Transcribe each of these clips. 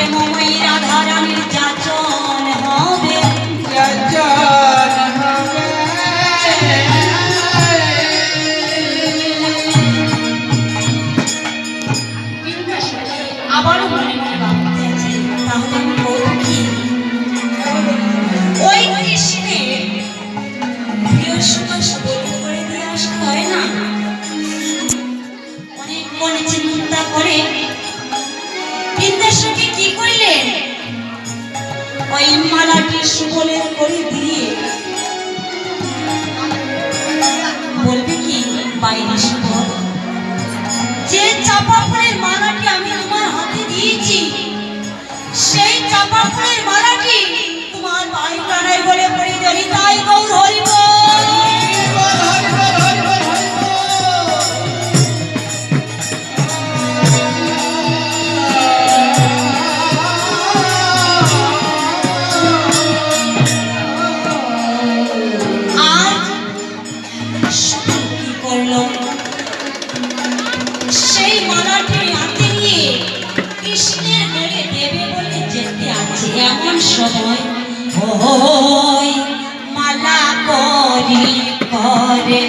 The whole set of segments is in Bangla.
প্রেমময়ী রাধা রানীর যাচন হবে, যাচন হবে। আবারও মনে মনে ভাবতে আছে, তাহলে আমি বলবো কি, ওই কৃষ্ণের প্রিয় সুবাস বলি করে দিয়ে আসা হয় না। অনেক মনে চিন্তা করে বিন্দেশ্বরকে কি করলেন, ওই মালাটি সুবলের করে দিয়ে বলবে কি, বাইরে সুবল, যে চাপা ফুলের মালাটি আমি তোমার হাতে দিয়েছি, সেই চাপা ফুলের মালাটি তোমার ভাই প্রাণায় বলে পড়ে জানি, তাই গৌর হরি বল। সেই মালাটি হাতে নিয়ে কৃষ্ণের গলে দেবে বলে যেতে আছে, এমন সময় ওই মালা করি করে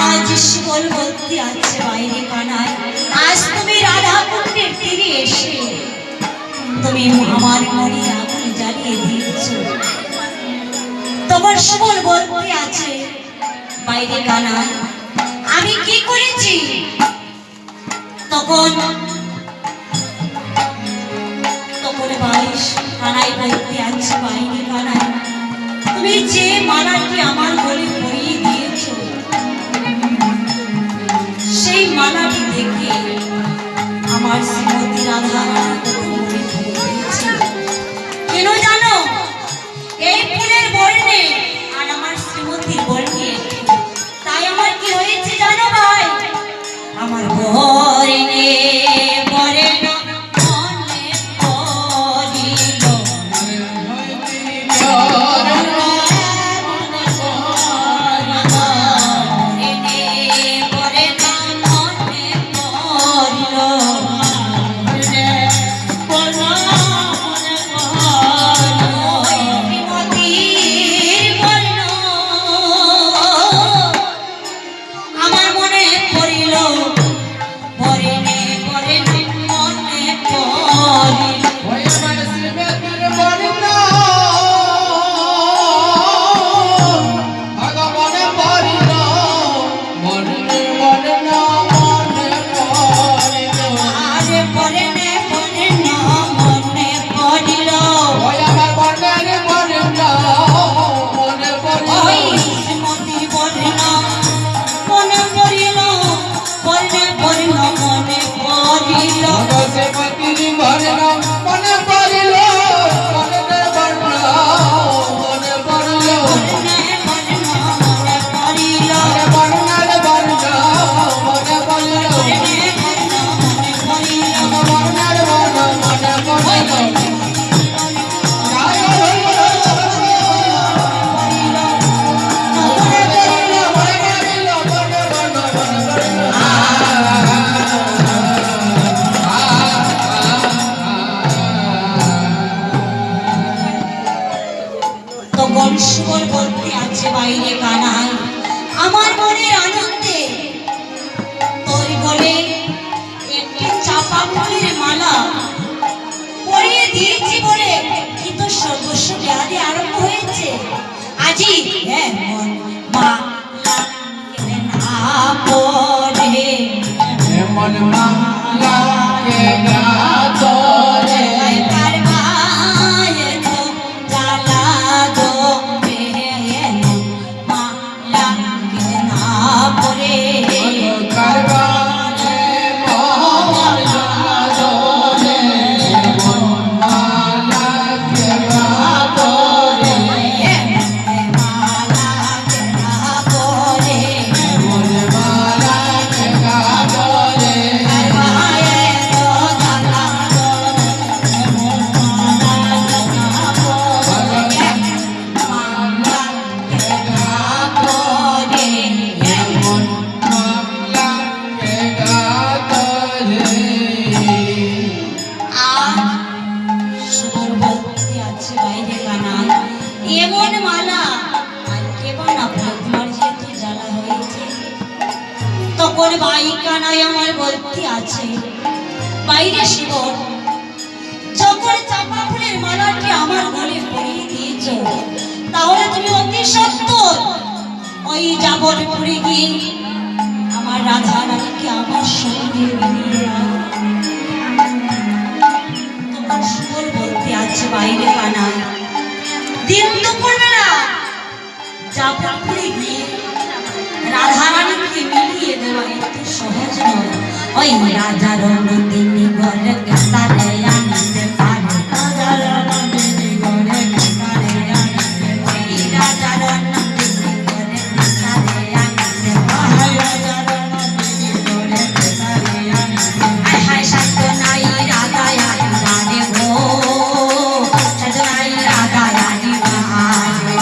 আজ সুবল বলতে আছে বাইরে কানাই, আজ তুমি রাধা কুণ্ডের তীরে এসে তুমি আমার মনে আগুন জ্বালিয়ে দিয়েছ। তোমার সুবল বলতে আছে বাইরে কানাই, আমি কি করেছি? তখন বাইশ কানাই বলতে আছে বাইরে কানাই, তুমি যে মালাটি আমার গলে পরিয়ে দিয়েছ সেই মালাটি দেখে আমার শ্রীমতী রাধা মনে ধরে দিয়েছে। কেন জানো? এই ফুলের বর্ণে আর আমার শ্রীমতীর বর্ণে, তাই আমার কি হয়েছে জানো ভাই? আমার বর্ণে বর্ণে সুবল বলতে আছে বাইরে কানাই, আমার মনের আনন্দে তোর গলে একটি চাপা ফুলের মালা পরিয়ে দিয়েছি বলে কিন্তু সর্বস্ব ব্যাধি আরম্ভ হয়েছে। আজি মন মা না পড়ে মন মা লাগে না তোরে আমার বলতে আছে বাইরে সুবল, যখন চাপা ফুলের মালাটি আমার গলে পরিয়ে দিয়েছ তাহলে তুমি অতি সত্বর ওই যাবলপুরে গিয়ে আমার রাধা রানীকে আমার সঙ্গে মিলিয়ে নাও। তোমার সুবল বলতে আছে বাইরে কানাই, দিন দুপুর বেলা যাবলপুরে গিয়ে রাধা রানীকে মিলিয়ে দেওয়া একটু সহজ নয়। ওই রাজার নন্দিনী গলে কাতারে আনতে পারে, রাজার নন্দিনী গলে কাতারে আনতে পারে, রাজার নন্দিনী গলে কাতারে আনতে পারে, রাজার নন্দিনী গলে কাতারে আনতে পারে। হায় সত্য নাই রাধা আই রাধে গো, সত্য নাই রাধা আই বাহারে,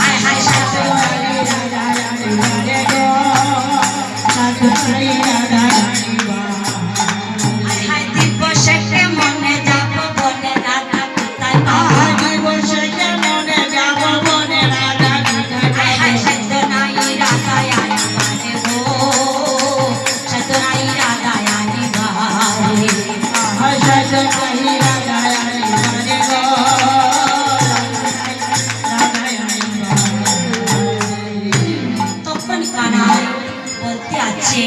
হায় হায় সত্য নাই রাধা আই রাধে গো, সত্য নাই রাধা আই বাহারে। হায় দিব্য শেখে মনে যাব বনে রাধা কোথায় পাবো, দিব্য শেখে মনে যাব বনে রাধা কোথায় পাবো, হায় হায় সত্য নাই রাধা আই রাধে গো, যাচ্ছে